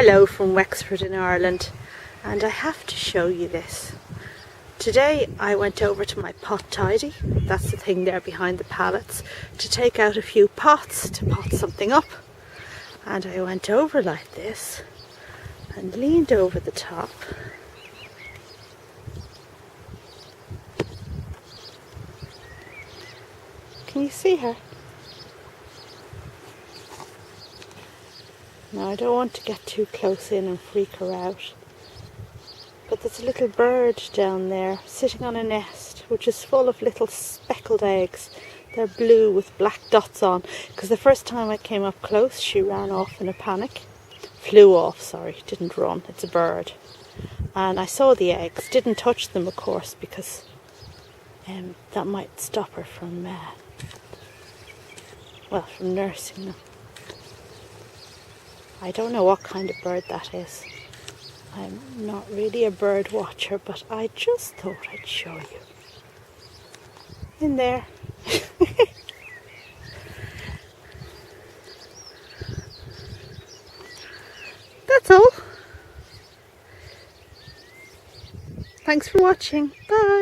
Hello from Wexford in Ireland, and I have to show you this. Today I went over to my pot tidy, that's the thing there behind the pallets, to take out a few pots to pot something up. And I went over like this and leaned over the top. Can you see her? Now I don't want to get too close in and freak her out, but there's a little bird down there sitting on a nest which is full of little speckled eggs. They're blue with black dots on, because the first time I came up close she ran off in a panic. Flew off, sorry, didn't run, it's a bird. And I saw the eggs, didn't touch them of course, because that might stop her from, from nursing them. I don't know what kind of bird that is. I'm not really a bird watcher, but I just thought I'd show you. In there. That's all. Thanks for watching. Bye.